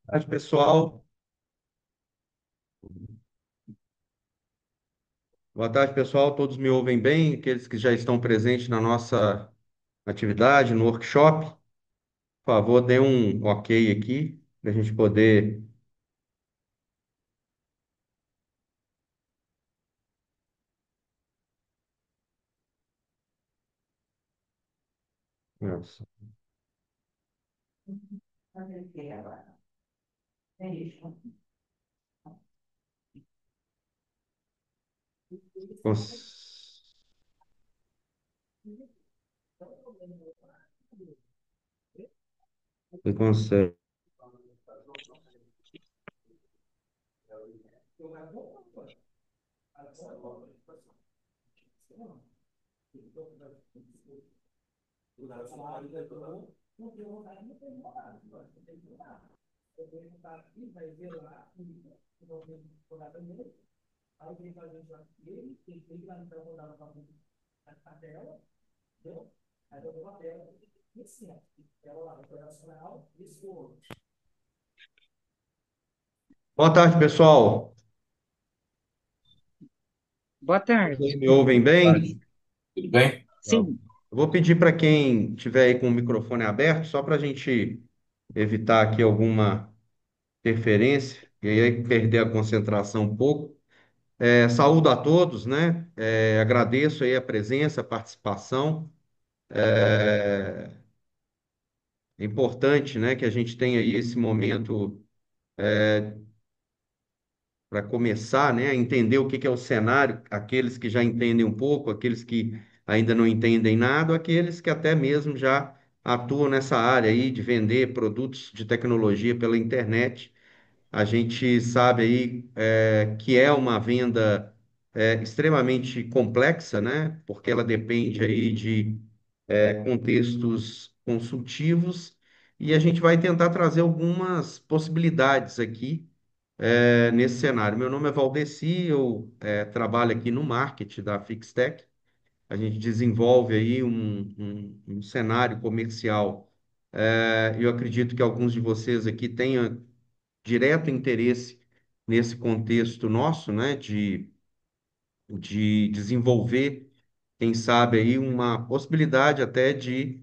Boa tarde, pessoal. Boa tarde, pessoal. Todos me ouvem bem? Aqueles que já estão presentes na nossa atividade, no workshop, por favor, dê um ok aqui, para a gente poder. Nossa, cons- não consegue. Boa tarde, pessoal. Boa Vocês tarde. me ouvem bem? Tarde. Tudo bem? Não. Sim, Eu vou pedir para quem tiver aí com o microfone aberto, só para a gente evitar aqui alguma interferência e aí perder a concentração um pouco. Saúdo a todos, né? Agradeço aí a presença, a participação. É importante, né, que a gente tenha aí esse momento para começar, né, a entender o que que é o cenário, aqueles que já entendem um pouco, aqueles que ainda não entendem nada, aqueles que até mesmo já atuam nessa área aí de vender produtos de tecnologia pela internet. A gente sabe aí que é uma venda extremamente complexa, né, porque ela depende aí de contextos consultivos, e a gente vai tentar trazer algumas possibilidades aqui nesse cenário. Meu nome é Valdeci, eu trabalho aqui no marketing da Fixtech. A gente desenvolve aí um cenário comercial. Eu acredito que alguns de vocês aqui tenham direto interesse nesse contexto nosso, né, de desenvolver, quem sabe aí uma possibilidade até de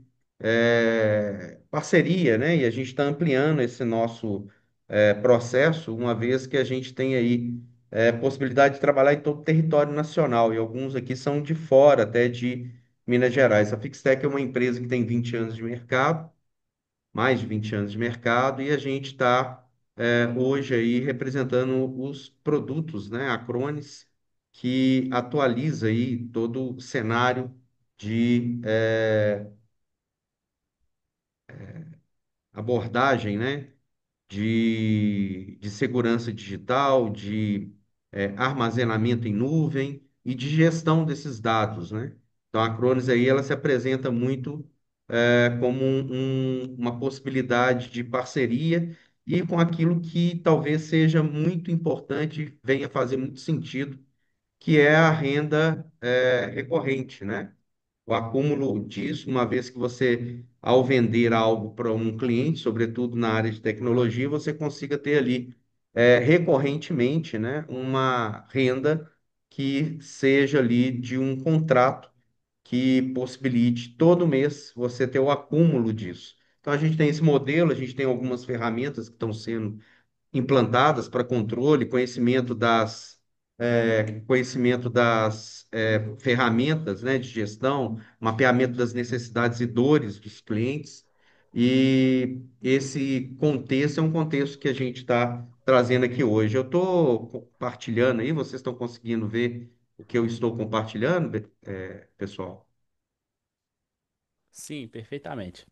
parceria, né? E a gente está ampliando esse nosso processo, uma vez que a gente tem aí possibilidade de trabalhar em todo o território nacional, e alguns aqui são de fora, até de Minas Gerais. A Fixtech é uma empresa que tem 20 anos de mercado, mais de 20 anos de mercado, e a gente está hoje aí representando os produtos, né, a Crones, que atualiza aí todo o cenário de abordagem, né, de segurança digital, de armazenamento em nuvem e de gestão desses dados, né? Então, a Cronos aí, ela se apresenta muito como uma possibilidade de parceria e com aquilo que talvez seja muito importante, venha fazer muito sentido, que é a renda recorrente, né? O acúmulo disso, uma vez que você, ao vender algo para um cliente, sobretudo na área de tecnologia, você consiga ter ali recorrentemente, né, uma renda que seja ali de um contrato que possibilite todo mês você ter o acúmulo disso. Então a gente tem esse modelo, a gente tem algumas ferramentas que estão sendo implantadas para controle, conhecimento das ferramentas, né, de gestão, mapeamento das necessidades e dores dos clientes. E esse contexto é um contexto que a gente está trazendo aqui hoje. Eu estou compartilhando aí, vocês estão conseguindo ver o que eu estou compartilhando, pessoal? Sim, perfeitamente.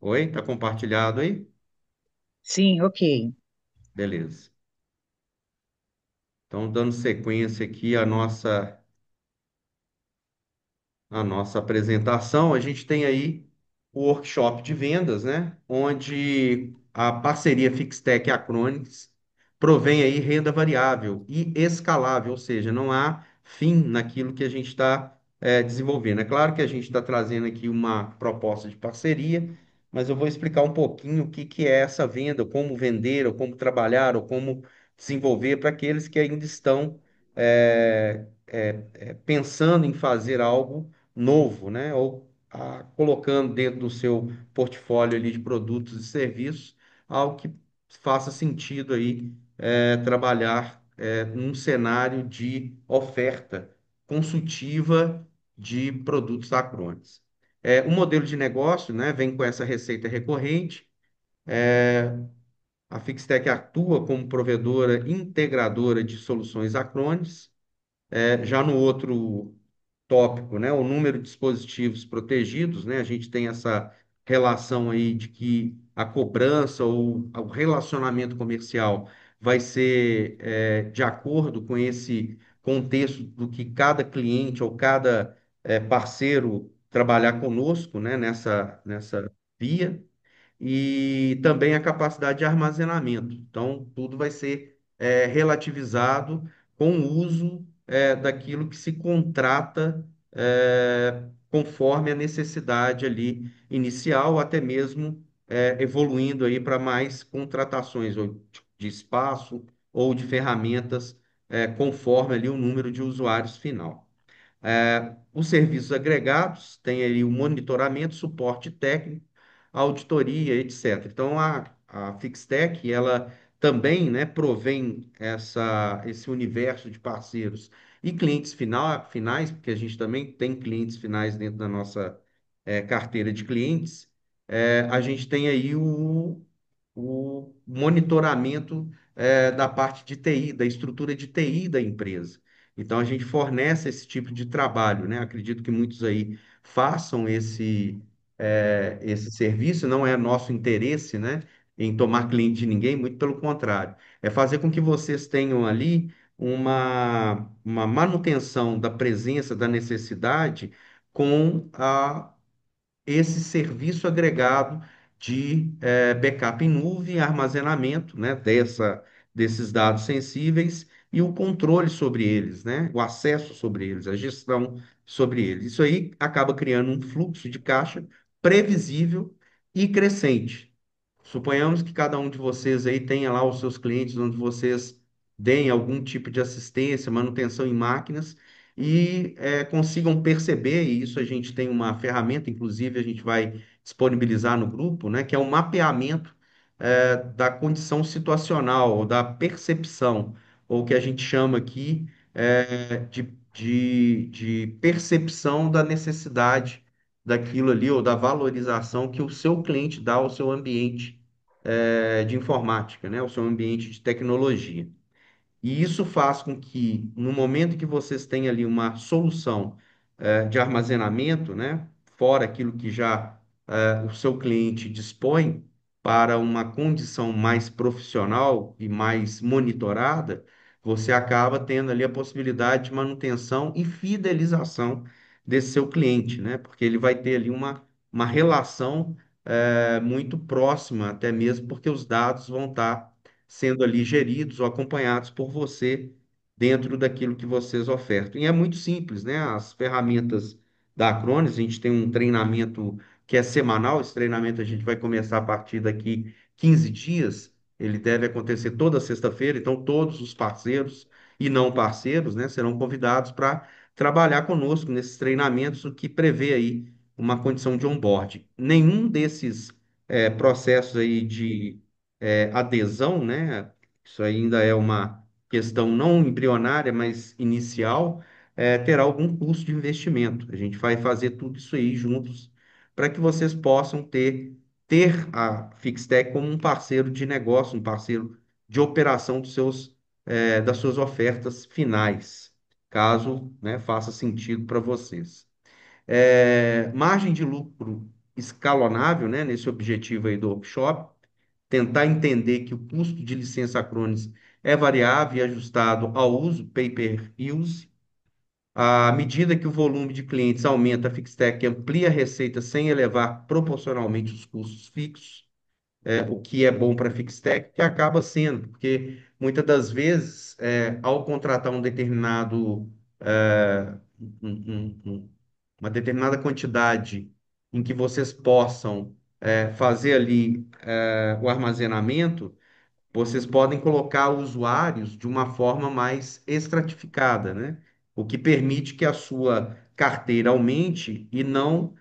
Oi? Está compartilhado aí? sim, ok. Beleza. Então, dando sequência aqui à nossa apresentação, a gente tem aí o workshop de vendas, né? Onde a parceria Fixtech e Acronics provém aí renda variável e escalável, ou seja, não há fim naquilo que a gente está desenvolvendo. É claro que a gente está trazendo aqui uma proposta de parceria, mas eu vou explicar um pouquinho o que que é essa venda, como vender, ou como trabalhar, ou como desenvolver para aqueles que ainda estão pensando em fazer algo novo, né? Ou colocando dentro do seu portfólio ali de produtos e serviços algo que faça sentido aí trabalhar num cenário de oferta consultiva de produtos Acronis. O modelo de negócio, né, vem com essa receita recorrente. A Fixtech atua como provedora integradora de soluções Acronis. Já no outro tópico, né, o número de dispositivos protegidos, né, a gente tem essa relação aí de que a cobrança ou o relacionamento comercial vai ser de acordo com esse contexto do que cada cliente ou cada parceiro trabalhar conosco, né, nessa via e também a capacidade de armazenamento. Então, tudo vai ser relativizado com o uso daquilo que se contrata conforme a necessidade ali inicial, até mesmo evoluindo aí para mais contratações ou de espaço ou de ferramentas conforme ali o número de usuários final. Os serviços agregados têm aí o monitoramento, suporte técnico, auditoria, etc. Então, a Fixtech, ela também, né, provém esse universo de parceiros e clientes finais, porque a gente também tem clientes finais dentro da nossa carteira de clientes. A gente tem aí o monitoramento da parte de TI, da estrutura de TI da empresa. Então, a gente fornece esse tipo de trabalho, né? Acredito que muitos aí façam esse serviço, não é nosso interesse, né, em tomar cliente de ninguém, muito pelo contrário. É fazer com que vocês tenham ali uma manutenção da presença, da necessidade com esse serviço agregado de backup em nuvem, armazenamento, né, desses dados sensíveis e o controle sobre eles, né, o acesso sobre eles, a gestão sobre eles. Isso aí acaba criando um fluxo de caixa previsível e crescente. Suponhamos que cada um de vocês aí tenha lá os seus clientes onde vocês deem algum tipo de assistência, manutenção em máquinas e consigam perceber, e isso a gente tem uma ferramenta, inclusive a gente vai disponibilizar no grupo, né, que é um mapeamento da condição situacional, ou da percepção, ou o que a gente chama aqui de percepção da necessidade daquilo ali, ou da valorização que o seu cliente dá ao seu ambiente de informática, né, ao seu ambiente de tecnologia. E isso faz com que, no momento que vocês têm ali uma solução de armazenamento, né, fora aquilo que já o seu cliente dispõe, para uma condição mais profissional e mais monitorada, você acaba tendo ali a possibilidade de manutenção e fidelização desse seu cliente, né, porque ele vai ter ali uma relação muito próxima, até mesmo porque os dados vão estar sendo ali geridos ou acompanhados por você dentro daquilo que vocês ofertam. E é muito simples, né? As ferramentas da Acronis, a gente tem um treinamento que é semanal, esse treinamento a gente vai começar a partir daqui 15 dias, ele deve acontecer toda sexta-feira, então todos os parceiros e não parceiros, né, serão convidados para trabalhar conosco nesses treinamentos, o que prevê aí uma condição de onboarding. Nenhum desses processos aí de adesão, né? Isso ainda é uma questão não embrionária, mas inicial, terá algum custo de investimento. A gente vai fazer tudo isso aí juntos para que vocês possam ter a Fixtech como um parceiro de negócio, um parceiro de operação das suas ofertas finais, caso, né, faça sentido para vocês. Margem de lucro escalonável, né, nesse objetivo aí do workshop, tentar entender que o custo de licença Acronis é variável e ajustado ao uso, pay per use. À medida que o volume de clientes aumenta, a Fixtech amplia a receita sem elevar proporcionalmente os custos fixos, o que é bom para a Fixtech, que acaba sendo, porque muitas das vezes, ao contratar um- um- um- uma determinada quantidade em que vocês possam fazer ali o armazenamento, vocês podem colocar usuários de uma forma mais estratificada, né? O que permite que a sua carteira aumente e não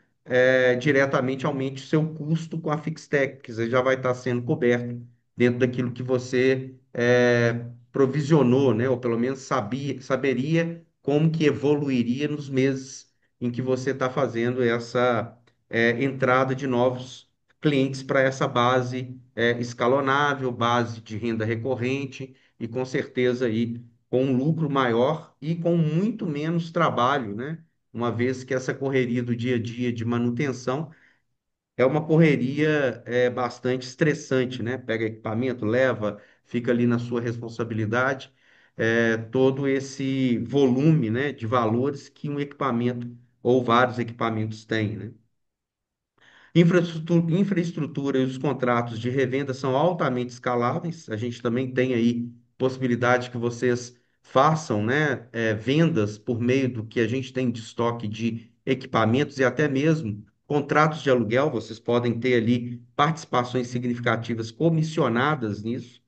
diretamente aumente o seu custo com a Fixtech, porque você já vai estar sendo coberto dentro daquilo que você provisionou, né? Ou pelo menos saberia como que evoluiria nos meses em que você está fazendo essa entrada de novos clientes para essa base escalonável, base de renda recorrente e com certeza aí com um lucro maior e com muito menos trabalho, né? Uma vez que essa correria do dia a dia de manutenção é uma correria bastante estressante, né? Pega equipamento, leva, fica ali na sua responsabilidade, todo esse volume, né, de valores que um equipamento ou vários equipamentos têm, né? Infraestrutura e os contratos de revenda são altamente escaláveis. A gente também tem aí possibilidade que vocês façam, né, vendas por meio do que a gente tem de estoque de equipamentos e até mesmo contratos de aluguel. Vocês podem ter ali participações significativas comissionadas nisso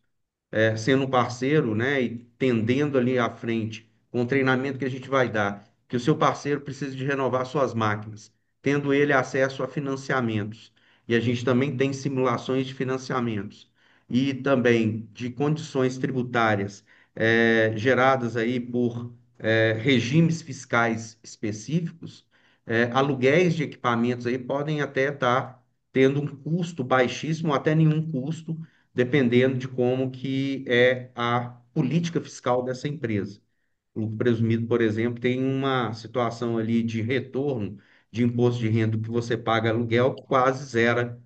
sendo um parceiro, né, e tendendo ali à frente com o treinamento que a gente vai dar, que o seu parceiro precisa de renovar suas máquinas, tendo ele acesso a financiamentos. E a gente também tem simulações de financiamentos e também de condições tributárias geradas aí por regimes fiscais específicos, aluguéis de equipamentos aí podem até estar tendo um custo baixíssimo, ou até nenhum custo, dependendo de como que é a política fiscal dessa empresa. O lucro presumido, por exemplo, tem uma situação ali de retorno de imposto de renda que você paga aluguel, que quase zera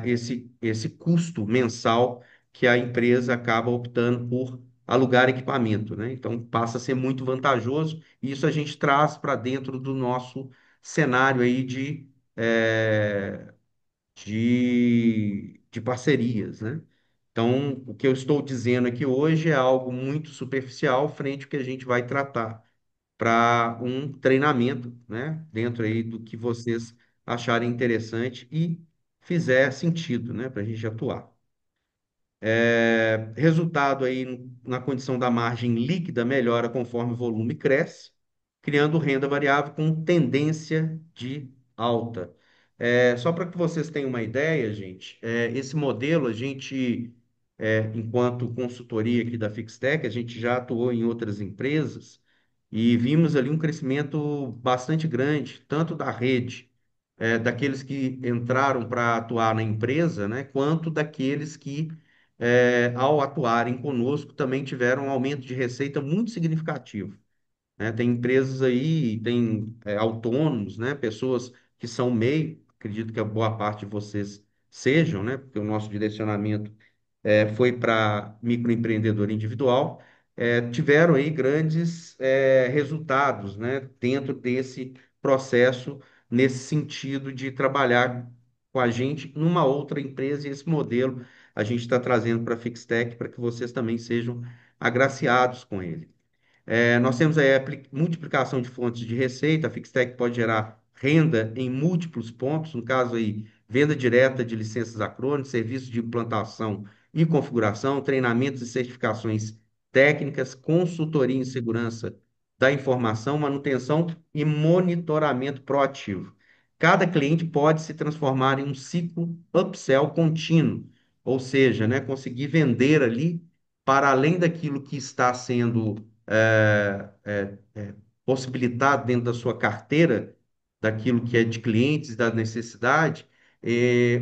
esse custo mensal que a empresa acaba optando por alugar equipamento, né? Então passa a ser muito vantajoso e isso a gente traz para dentro do nosso cenário aí eh, de parcerias, né? Então, o que eu estou dizendo aqui hoje é algo muito superficial frente ao que a gente vai tratar para um treinamento, né? Dentro aí do que vocês acharem interessante e fizer sentido, né? Para a gente atuar. Resultado aí na condição da margem líquida melhora conforme o volume cresce, criando renda variável com tendência de alta. Só para que vocês tenham uma ideia, gente, esse modelo a gente, enquanto consultoria aqui da Fixtech, a gente já atuou em outras empresas e vimos ali um crescimento bastante grande, tanto da rede, daqueles que entraram para atuar na empresa, né, quanto daqueles que ao atuarem conosco, também tiveram um aumento de receita muito significativo, né? Tem empresas aí, tem autônomos, né? Pessoas que são MEI, acredito que a boa parte de vocês sejam, né? Porque o nosso direcionamento foi para microempreendedor individual, tiveram aí grandes resultados, né, dentro desse processo, nesse sentido de trabalhar com a gente numa outra empresa, e esse modelo a gente está trazendo para a Fixtech para que vocês também sejam agraciados com ele. Nós temos aí a multiplicação de fontes de receita. A Fixtech pode gerar renda em múltiplos pontos, no caso aí, venda direta de licenças Acronis, serviços de implantação e configuração, treinamentos e certificações técnicas, consultoria em segurança da informação, manutenção e monitoramento proativo. Cada cliente pode se transformar em um ciclo upsell contínuo, ou seja, né, conseguir vender ali para além daquilo que está sendo possibilitar dentro da sua carteira, daquilo que é de clientes, da necessidade,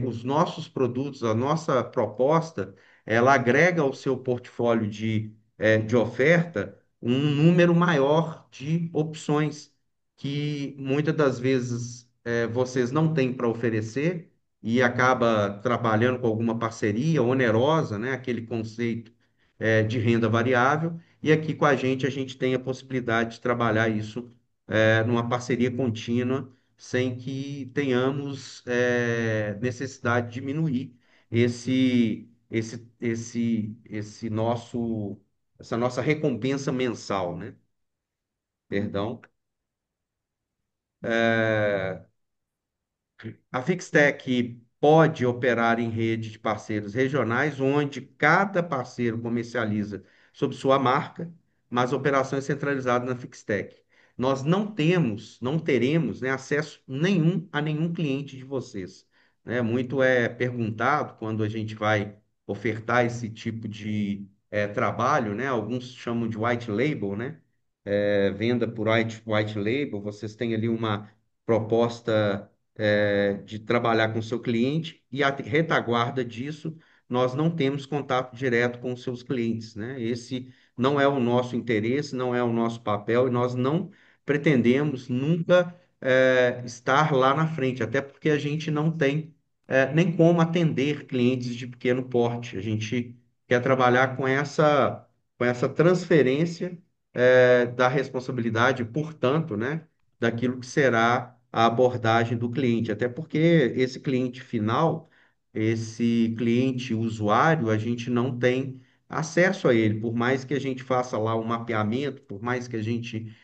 os nossos produtos, a nossa proposta, ela agrega ao seu portfólio de oferta um número maior de opções que muitas das vezes vocês não têm para oferecer e acaba trabalhando com alguma parceria onerosa, né? Aquele conceito de renda variável e aqui com a gente tem a possibilidade de trabalhar isso numa parceria contínua, sem que tenhamos necessidade de diminuir esse nosso, essa nossa recompensa mensal, né? Perdão. É, a Fixtech pode operar em rede de parceiros regionais, onde cada parceiro comercializa sob sua marca, mas a operação é centralizada na Fixtech. Nós não temos, não teremos, né, acesso nenhum a nenhum cliente de vocês, né? Muito é perguntado quando a gente vai ofertar esse tipo de trabalho, né? Alguns chamam de white label, né? Venda por white label, vocês têm ali uma proposta de trabalhar com o seu cliente e a retaguarda disso, nós não temos contato direto com os seus clientes, né? Esse não é o nosso interesse, não é o nosso papel e nós não pretendemos nunca estar lá na frente, até porque a gente não tem nem como atender clientes de pequeno porte. A gente quer trabalhar com essa transferência da responsabilidade, portanto, né, daquilo que será a abordagem do cliente. Até porque esse cliente final, esse cliente usuário, a gente não tem acesso a ele, por mais que a gente faça lá um mapeamento, por mais que a gente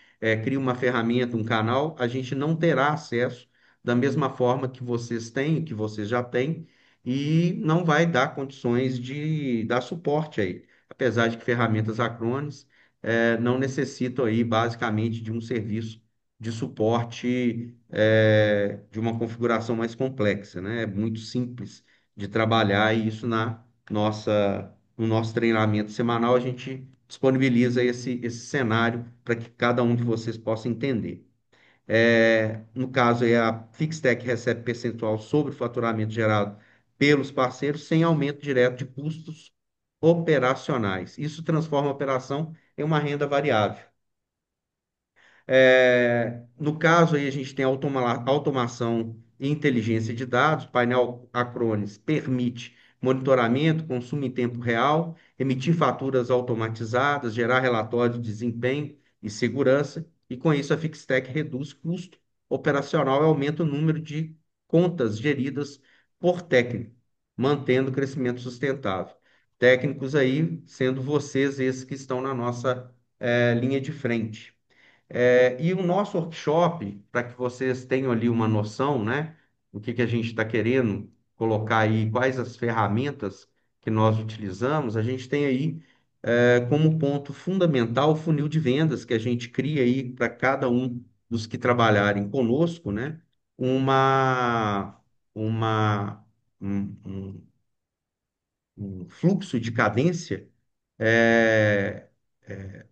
crie uma ferramenta, um canal, a gente não terá acesso da mesma forma que vocês têm, que vocês já têm, e não vai dar condições de dar suporte a ele. Apesar de que ferramentas Acronis não necessitam aí basicamente de um serviço de suporte de uma configuração mais complexa, né? É muito simples de trabalhar e isso no nosso treinamento semanal a gente disponibiliza esse cenário para que cada um de vocês possa entender. No caso, a Fixtech recebe percentual sobre o faturamento gerado pelos parceiros sem aumento direto de custos operacionais. Isso transforma a operação em uma renda variável. No caso aí, a gente tem automação e inteligência de dados. O painel Acronis permite monitoramento, consumo em tempo real, emitir faturas automatizadas, gerar relatórios de desempenho e segurança. E com isso, a Fixtech reduz custo operacional e aumenta o número de contas geridas por técnico, mantendo o crescimento sustentável. Técnicos aí, sendo vocês esses que estão na nossa linha de frente. E o nosso workshop, para que vocês tenham ali uma noção, né, do que a gente está querendo colocar aí, quais as ferramentas que nós utilizamos, a gente tem aí como ponto fundamental o funil de vendas que a gente cria aí para cada um dos que trabalharem conosco, né, uma, uma, um, um um fluxo de cadência é,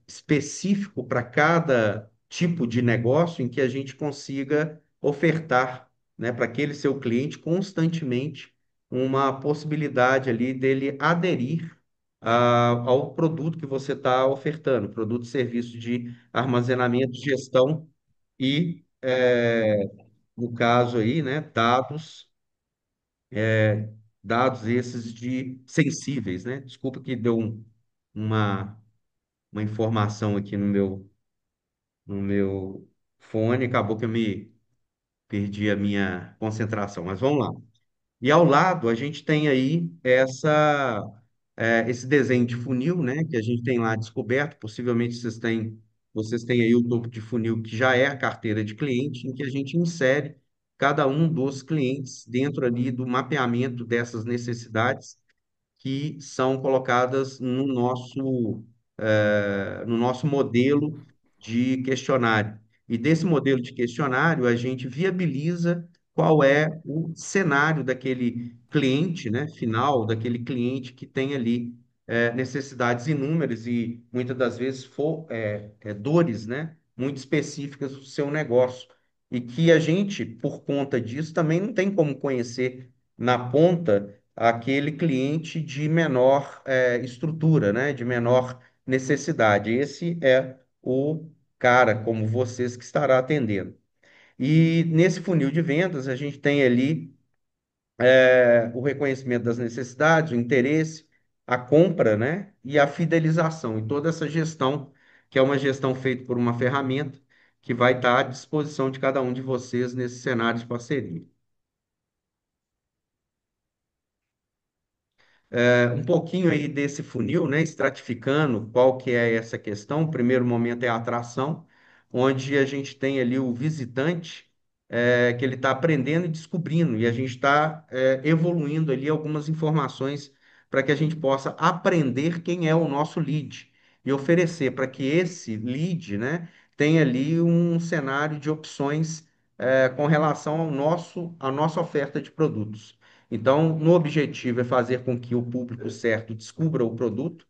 específico para cada tipo de negócio em que a gente consiga ofertar, né, para aquele seu cliente constantemente uma possibilidade ali dele aderir ao produto que você está ofertando, produto e serviço de armazenamento, gestão e, no caso aí, né, dados esses de sensíveis, né? Desculpa que deu uma, uma informação aqui no meu fone, acabou que eu me perdi a minha concentração, mas vamos lá. E ao lado a gente tem aí esse desenho de funil, né, que a gente tem lá descoberto, possivelmente vocês têm aí o topo de funil que já é a carteira de cliente, em que a gente insere cada um dos clientes dentro ali do mapeamento dessas necessidades que são colocadas no nosso modelo de questionário. E desse modelo de questionário, a gente viabiliza qual é o cenário daquele cliente, né, final, daquele cliente que tem ali necessidades inúmeras e muitas das vezes dores, né, muito específicas do seu negócio. E que a gente, por conta disso, também não tem como conhecer na ponta aquele cliente de menor estrutura, né, de menor necessidade. Esse é o cara, como vocês, que estará atendendo. E nesse funil de vendas, a gente tem ali o reconhecimento das necessidades, o interesse, a compra, né, e a fidelização, e toda essa gestão, que é uma gestão feita por uma ferramenta que vai estar à disposição de cada um de vocês nesse cenário de parceria. Um pouquinho aí desse funil, né, estratificando qual que é essa questão. O primeiro momento é a atração, onde a gente tem ali o visitante, que ele está aprendendo e descobrindo, e a gente está evoluindo ali algumas informações para que a gente possa aprender quem é o nosso lead e oferecer para que esse lead, né, tenha ali um cenário de opções com relação à nossa oferta de produtos. Então, no objetivo é fazer com que o público certo descubra o produto.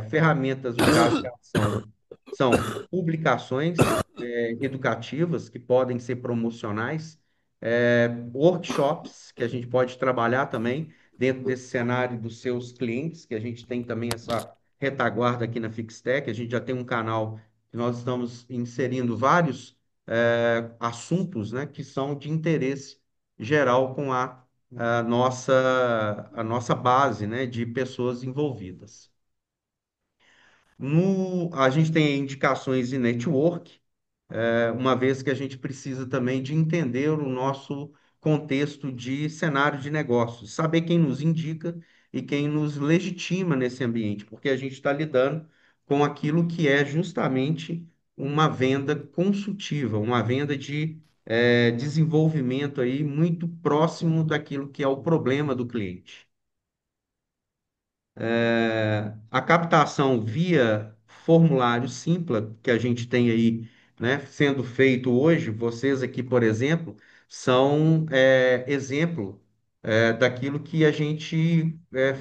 Ferramentas, no caso de ação, são publicações educativas que podem ser promocionais, workshops que a gente pode trabalhar também dentro desse cenário dos seus clientes, que a gente tem também essa retaguarda aqui na Fixtech. A gente já tem um canal que nós estamos inserindo vários assuntos, né, que são de interesse geral com a nossa base, né, de pessoas envolvidas. A gente tem indicações de network, uma vez que a gente precisa também de entender o nosso contexto de cenário de negócios, saber quem nos indica e quem nos legitima nesse ambiente, porque a gente está lidando com aquilo que é justamente uma venda consultiva, uma venda de desenvolvimento aí muito próximo daquilo que é o problema do cliente. A captação via formulário simples que a gente tem aí, né, sendo feito hoje, vocês aqui, por exemplo, são exemplo daquilo que a gente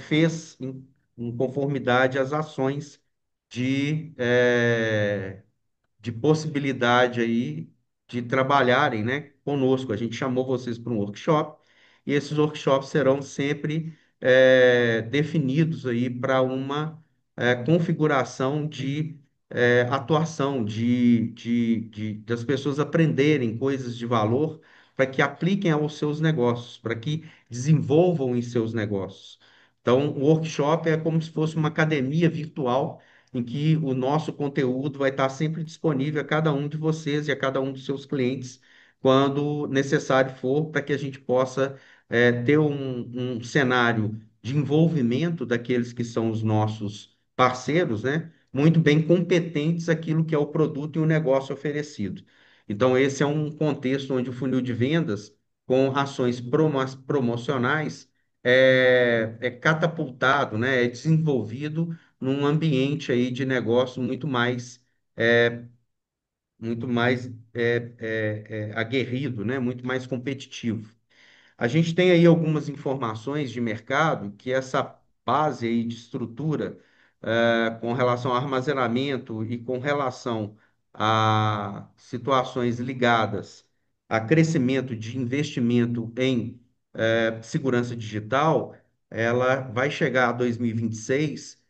fez em conformidade às ações de de possibilidade aí de trabalharem, né, conosco. A gente chamou vocês para um workshop e esses workshops serão sempre definidos aí para uma configuração de atuação, das pessoas aprenderem coisas de valor para que apliquem aos seus negócios, para que desenvolvam em seus negócios. Então, o workshop é como se fosse uma academia virtual em que o nosso conteúdo vai estar sempre disponível a cada um de vocês e a cada um dos seus clientes, quando necessário for, para que a gente possa ter um cenário de envolvimento daqueles que são os nossos parceiros, né? Muito bem competentes aquilo que é o produto e o negócio oferecido. Então, esse é um contexto onde o funil de vendas, com ações promocionais, é catapultado, né? É desenvolvido num ambiente aí de negócio muito mais aguerrido, né? Muito mais competitivo. A gente tem aí algumas informações de mercado que essa base aí de estrutura, com relação ao armazenamento e com relação a situações ligadas a crescimento de investimento em segurança digital, ela vai chegar a 2026,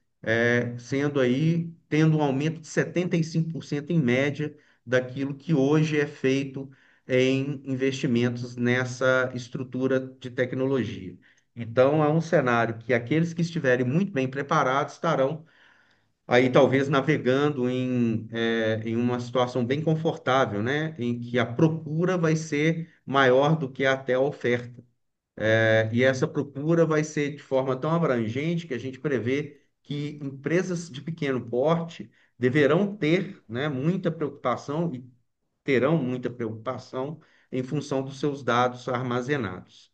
sendo aí, tendo um aumento de 75% em média daquilo que hoje é feito em investimentos nessa estrutura de tecnologia. Então, é um cenário que aqueles que estiverem muito bem preparados estarão aí talvez navegando em uma situação bem confortável, né? Em que a procura vai ser maior do que até a oferta. E essa procura vai ser de forma tão abrangente que a gente prevê que empresas de pequeno porte deverão ter, né, muita preocupação e terão muita preocupação em função dos seus dados armazenados.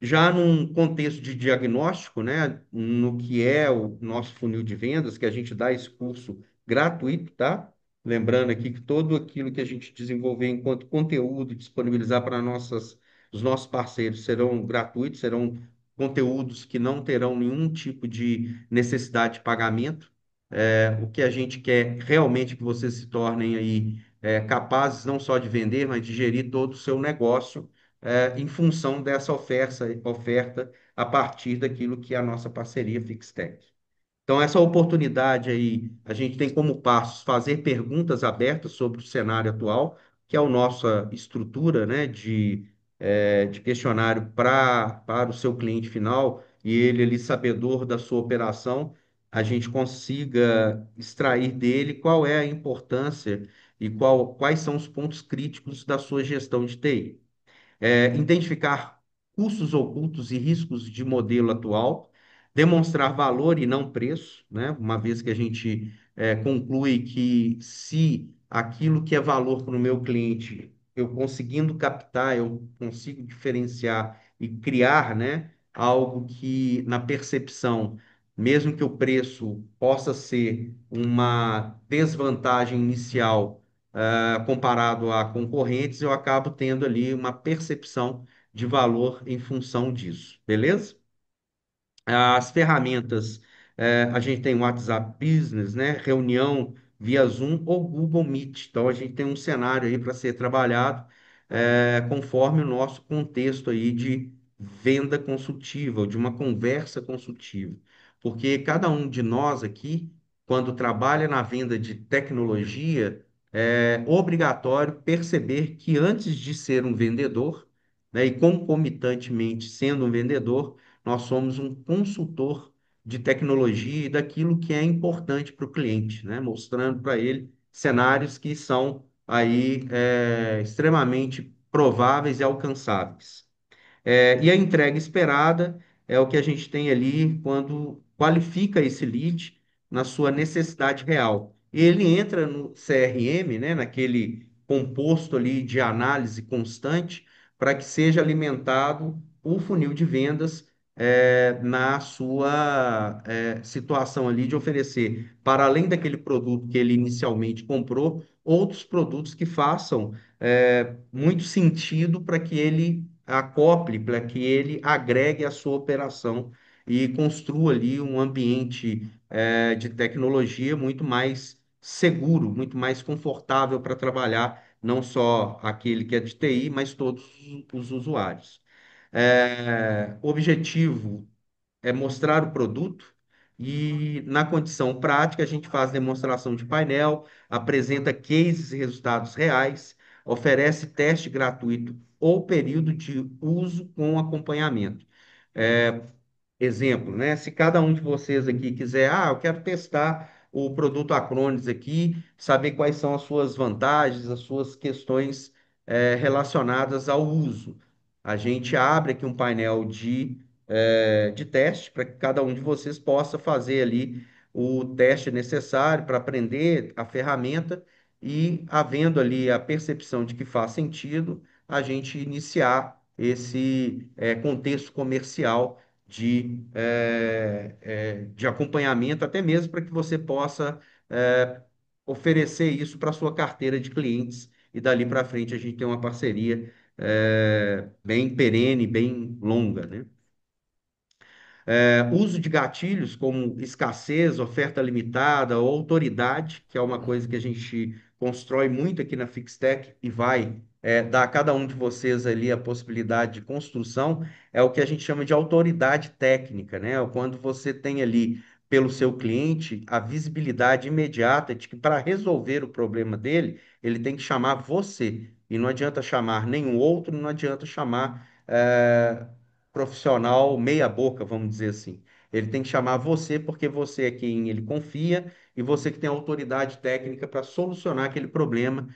Já num contexto de diagnóstico, né, no que é o nosso funil de vendas, que a gente dá esse curso gratuito, tá? Lembrando aqui que todo aquilo que a gente desenvolver enquanto conteúdo e disponibilizar para os nossos parceiros serão gratuitos, serão conteúdos que não terão nenhum tipo de necessidade de pagamento. O que a gente quer realmente que vocês se tornem aí capazes não só de vender, mas de gerir todo o seu negócio em função dessa oferta a partir daquilo que é a nossa parceria Fixtech. Então, essa oportunidade aí, a gente tem como passos fazer perguntas abertas sobre o cenário atual, que é a nossa estrutura, né, de questionário para o seu cliente final, e ele ali, sabedor da sua operação, a gente consiga extrair dele qual é a importância e quais são os pontos críticos da sua gestão de TI. Identificar custos ocultos e riscos de modelo atual, demonstrar valor e não preço, né? Uma vez que a gente conclui que se aquilo que é valor para o meu cliente, eu conseguindo captar, eu consigo diferenciar e criar, né, algo que na percepção, mesmo que o preço possa ser uma desvantagem inicial, comparado a concorrentes, eu acabo tendo ali uma percepção de valor em função disso, beleza? As ferramentas, a gente tem o WhatsApp Business, né? Reunião via Zoom ou Google Meet. Então, a gente tem um cenário aí para ser trabalhado, conforme o nosso contexto aí de venda consultiva, ou de uma conversa consultiva. Porque cada um de nós aqui, quando trabalha na venda de tecnologia, é obrigatório perceber que antes de ser um vendedor, né, e concomitantemente sendo um vendedor, nós somos um consultor de tecnologia e daquilo que é importante para o cliente, né? Mostrando para ele cenários que são aí extremamente prováveis e alcançáveis. E a entrega esperada é o que a gente tem ali quando qualifica esse lead na sua necessidade real. Ele entra no CRM, né, naquele composto ali de análise constante, para que seja alimentado o funil de vendas na sua situação ali de oferecer, para além daquele produto que ele inicialmente comprou, outros produtos que façam muito sentido para que ele acople, para que ele agregue a sua operação e construa ali um ambiente de tecnologia muito mais seguro, muito mais confortável para trabalhar, não só aquele que é de TI, mas todos os usuários. O objetivo é mostrar o produto e, na condição prática, a gente faz demonstração de painel, apresenta cases e resultados reais, oferece teste gratuito ou período de uso com acompanhamento. É, Exemplo, né? Se cada um de vocês aqui quiser, eu quero testar o produto Acronis aqui, saber quais são as suas vantagens, as suas questões relacionadas ao uso. A gente abre aqui um painel de teste para que cada um de vocês possa fazer ali o teste necessário para aprender a ferramenta e, havendo ali a percepção de que faz sentido, a gente iniciar esse contexto comercial de acompanhamento, até mesmo para que você possa é, oferecer isso para a sua carteira de clientes e dali para frente a gente tem uma parceria bem perene, bem longa, né? Uso de gatilhos como escassez, oferta limitada ou autoridade, que é uma coisa que a gente constrói muito aqui na Fixtech e vai dar a cada um de vocês ali a possibilidade de construção, é o que a gente chama de autoridade técnica, né? Quando você tem ali pelo seu cliente a visibilidade imediata de que para resolver o problema dele, ele tem que chamar você. E não adianta chamar nenhum outro, não adianta chamar profissional meia boca, vamos dizer assim. Ele tem que chamar você porque você é quem ele confia e você que tem autoridade técnica para solucionar aquele problema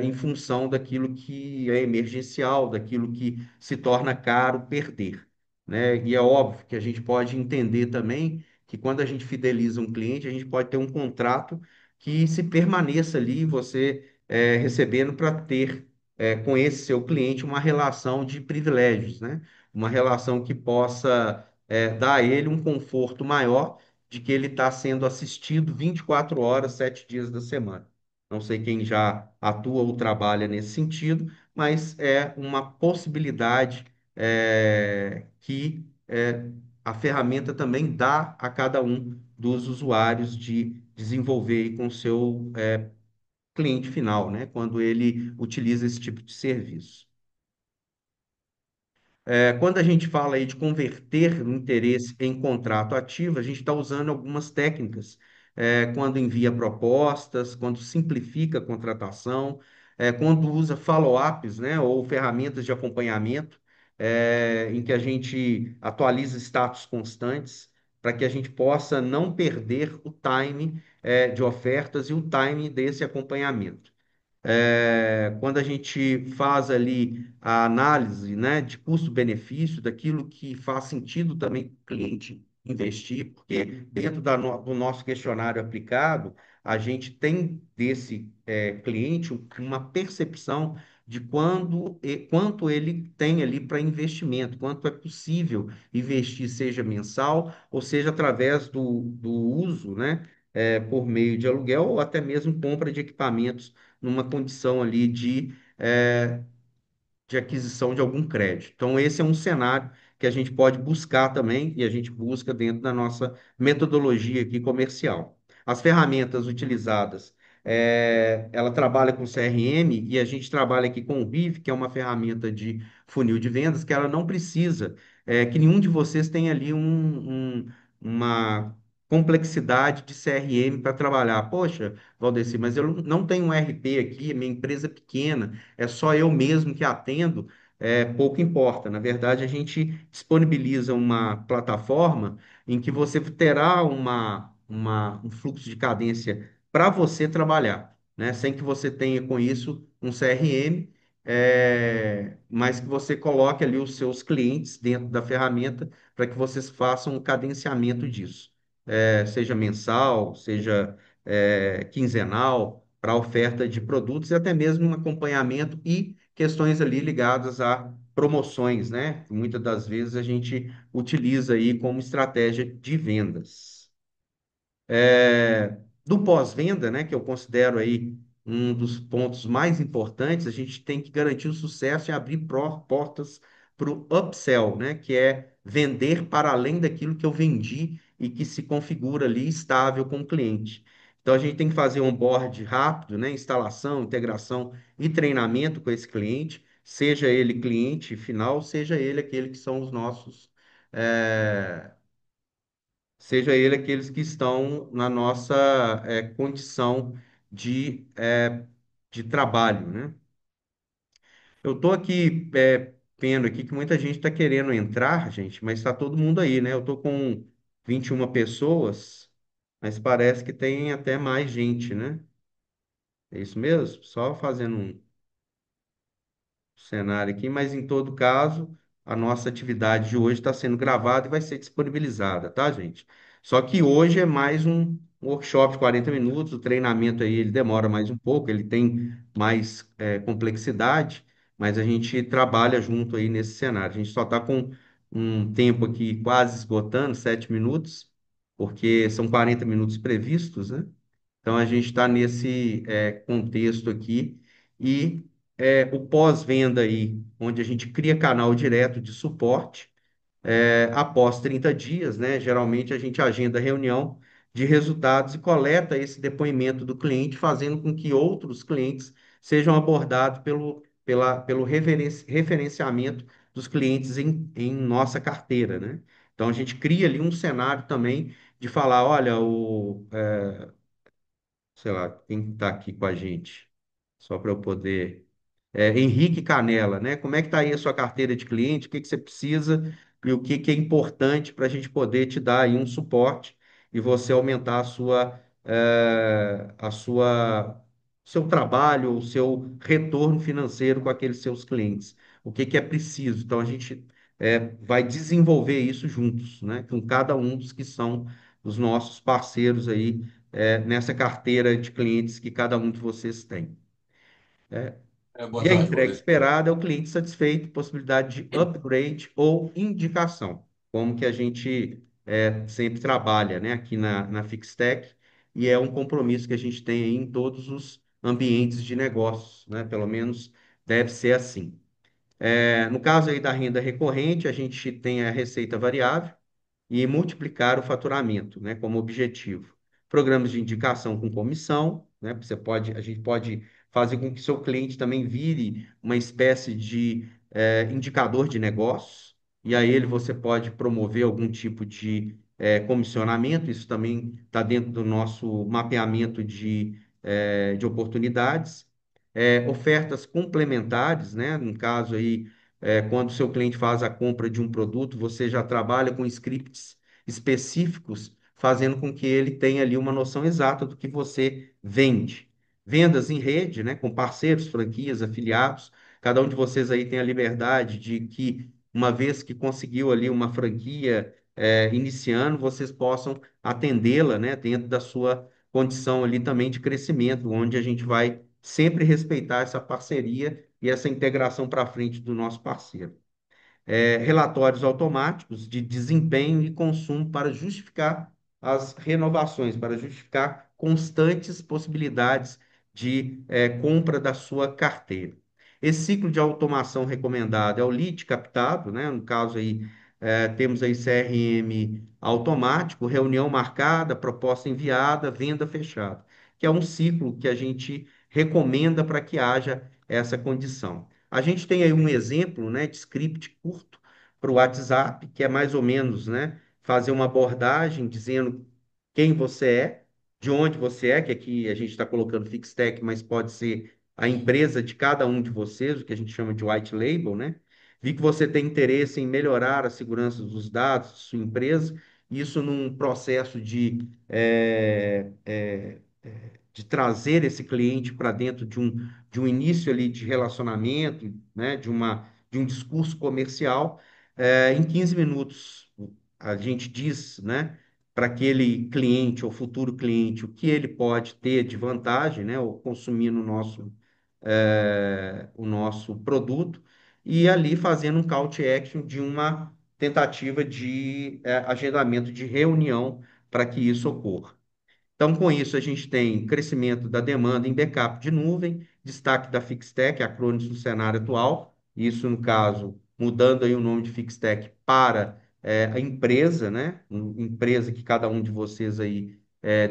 em função daquilo que é emergencial, daquilo que se torna caro perder, né? E é óbvio que a gente pode entender também que quando a gente fideliza um cliente, a gente pode ter um contrato que se permaneça ali, você recebendo para ter com esse seu cliente uma relação de privilégios, né? Uma relação que possa dar a ele um conforto maior de que ele está sendo assistido 24 horas, 7 dias da semana. Não sei quem já atua ou trabalha nesse sentido, mas é uma possibilidade que a ferramenta também dá a cada um dos usuários de desenvolver aí com o seu cliente final, né? Quando ele utiliza esse tipo de serviço. Quando a gente fala aí de converter o interesse em contrato ativo, a gente está usando algumas técnicas. Quando envia propostas, quando simplifica a contratação, quando usa follow-ups, né, ou ferramentas de acompanhamento, em que a gente atualiza status constantes, para que a gente possa não perder o time, de ofertas e o time desse acompanhamento. Quando a gente faz ali a análise, né, de custo-benefício, daquilo que faz sentido também para o cliente investir, porque dentro do nosso questionário aplicado, a gente tem desse cliente uma percepção de quanto ele tem ali para investimento, quanto é possível investir, seja mensal ou seja através do uso, né, por meio de aluguel ou até mesmo compra de equipamentos numa condição ali de aquisição de algum crédito. Então, esse é um cenário que a gente pode buscar também, e a gente busca dentro da nossa metodologia aqui comercial. As ferramentas utilizadas, ela trabalha com CRM e a gente trabalha aqui com o Rive, que é uma ferramenta de funil de vendas, que ela não precisa que nenhum de vocês tenha ali uma complexidade de CRM para trabalhar. Poxa, Valdeci, mas eu não tenho um RP aqui, minha empresa é pequena, é só eu mesmo que atendo, pouco importa. Na verdade, a gente disponibiliza uma plataforma em que você terá um fluxo de cadência para você trabalhar, né? Sem que você tenha com isso um CRM, mas que você coloque ali os seus clientes dentro da ferramenta para que vocês façam o cadenciamento disso. Seja mensal, seja quinzenal, para oferta de produtos e até mesmo um acompanhamento e questões ali ligadas a promoções, né? Que muitas das vezes a gente utiliza aí como estratégia de vendas. Do pós-venda, né, que eu considero aí um dos pontos mais importantes, a gente tem que garantir o sucesso e abrir portas para o upsell, né, que é vender para além daquilo que eu vendi e que se configura ali estável com o cliente. Então a gente tem que fazer um onboard rápido, né, instalação, integração e treinamento com esse cliente, seja ele cliente final, seja ele aquele que são os nossos eh, seja ele aqueles que estão na nossa condição de trabalho, né? Eu estou aqui vendo aqui que muita gente está querendo entrar, gente, mas está todo mundo aí, né? Eu estou com 21 pessoas, mas parece que tem até mais gente, né? É isso mesmo? Só fazendo um cenário aqui, mas em todo caso, a nossa atividade de hoje está sendo gravada e vai ser disponibilizada, tá, gente? Só que hoje é mais um workshop de 40 minutos, o treinamento aí ele demora mais um pouco, ele tem mais complexidade, mas a gente trabalha junto aí nesse cenário. A gente só está com um tempo aqui quase esgotando, 7 minutos, porque são 40 minutos previstos, né? Então, a gente está nesse contexto aqui e o pós-venda aí, onde a gente cria canal direto de suporte, após 30 dias, né? Geralmente a gente agenda reunião de resultados e coleta esse depoimento do cliente, fazendo com que outros clientes sejam abordados pelo referenciamento dos clientes em nossa carteira, né? Então, a gente cria ali um cenário também de falar, olha, sei lá, quem está aqui com a gente, só para eu poder. Henrique Canela, né? Como é que está aí a sua carteira de cliente? O que que você precisa e o que que é importante para a gente poder te dar aí um suporte e você aumentar seu trabalho, o seu retorno financeiro com aqueles seus clientes? O que que é preciso? Então a gente vai desenvolver isso juntos, né? Com cada um dos que são os nossos parceiros aí nessa carteira de clientes que cada um de vocês tem. Boa E a tarde, entrega Valdez. esperada é o cliente satisfeito, possibilidade de upgrade ou indicação, como que a gente sempre trabalha, né, aqui na Fixtech, e é um compromisso que a gente tem aí em todos os ambientes de negócios, né, pelo menos deve ser assim. No caso aí da renda recorrente, a gente tem a receita variável, e multiplicar o faturamento, né, como objetivo. Programas de indicação com comissão, né, a gente pode fazer com que seu cliente também vire uma espécie de indicador de negócios, e aí você pode promover algum tipo de comissionamento, isso também está dentro do nosso mapeamento de oportunidades. Ofertas complementares, né? No caso aí, quando o seu cliente faz a compra de um produto, você já trabalha com scripts específicos, fazendo com que ele tenha ali uma noção exata do que você vende. Vendas em rede, né? Com parceiros, franquias, afiliados. Cada um de vocês aí tem a liberdade de que, uma vez que conseguiu ali uma franquia iniciando, vocês possam atendê-la, né? Dentro da sua condição ali também de crescimento, onde a gente vai sempre respeitar essa parceria e essa integração para frente do nosso parceiro. Relatórios automáticos de desempenho e consumo para justificar as renovações, para justificar constantes possibilidades de compra da sua carteira. Esse ciclo de automação recomendado é o lead captado, né? No caso aí, temos aí CRM automático, reunião marcada, proposta enviada, venda fechada, que é um ciclo que a gente recomenda para que haja essa condição. A gente tem aí um exemplo, né, de script curto para o WhatsApp, que é mais ou menos, né, fazer uma abordagem dizendo quem você é, de onde você é, que aqui a gente está colocando Fixtech, mas pode ser a empresa de cada um de vocês, o que a gente chama de white label, né? Vi que você tem interesse em melhorar a segurança dos dados de sua empresa, isso num processo de trazer esse cliente para dentro de um início ali de relacionamento, né, de um discurso comercial. Em 15 minutos, a gente diz, né, para aquele cliente ou futuro cliente o que ele pode ter de vantagem, né, ou consumir no o nosso produto, e ali fazendo um call to action de uma tentativa de agendamento de reunião para que isso ocorra. Então, com isso, a gente tem crescimento da demanda em backup de nuvem, destaque da Fixtech, a Acronis no cenário atual, isso, no caso, mudando aí o nome de Fixtech para a empresa, né? Empresa que cada um de vocês aí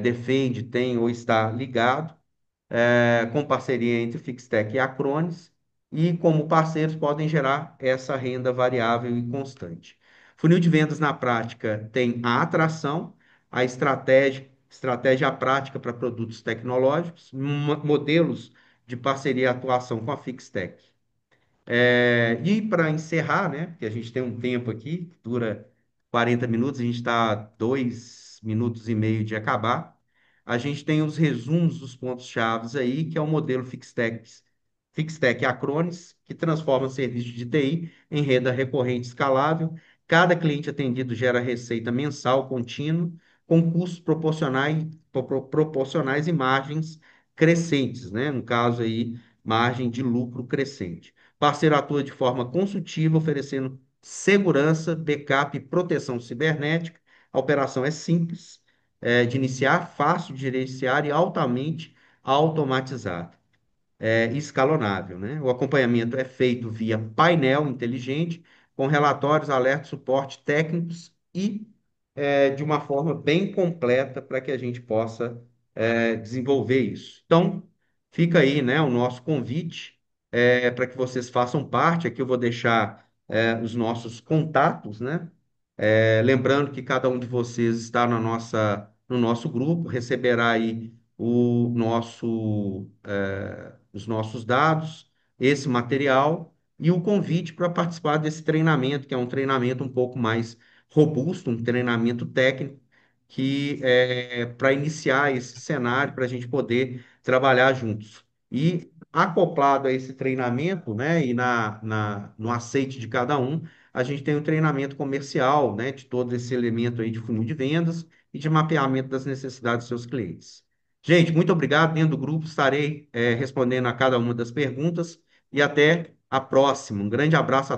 defende, tem ou está ligado, com parceria entre Fixtech e Acronis, e como parceiros podem gerar essa renda variável e constante. Funil de vendas na prática tem a atração, a estratégia prática para produtos tecnológicos, modelos de parceria e atuação com a Fixtech. E para encerrar, né, porque a gente tem um tempo aqui, que dura 40 minutos, a gente está a 2 minutos e meio de acabar. A gente tem os resumos dos pontos-chave aí, que é o modelo Fixtech Acronis, que transforma serviço de TI em renda recorrente escalável. Cada cliente atendido gera receita mensal contínua, com custos proporcionais e margens crescentes, né? No caso aí, margem de lucro crescente. Parceiro atua de forma consultiva, oferecendo segurança, backup e proteção cibernética. A operação é simples de iniciar, fácil de gerenciar e altamente automatizada escalonável, né? O acompanhamento é feito via painel inteligente, com relatórios, alertas, suporte técnicos e de uma forma bem completa para que a gente possa desenvolver isso. Então, fica aí, né, o nosso convite para que vocês façam parte. Aqui eu vou deixar os nossos contatos, né? Lembrando que cada um de vocês está no nosso grupo, receberá aí os nossos dados, esse material e o convite para participar desse treinamento, que é um treinamento um pouco mais robusto, um treinamento técnico, que é para iniciar esse cenário, para a gente poder trabalhar juntos. E acoplado a esse treinamento, né, e no aceite de cada um, a gente tem um treinamento comercial, né, de todo esse elemento aí de funil de vendas e de mapeamento das necessidades dos seus clientes. Gente, muito obrigado. Dentro do grupo estarei respondendo a cada uma das perguntas e até a próxima. Um grande abraço a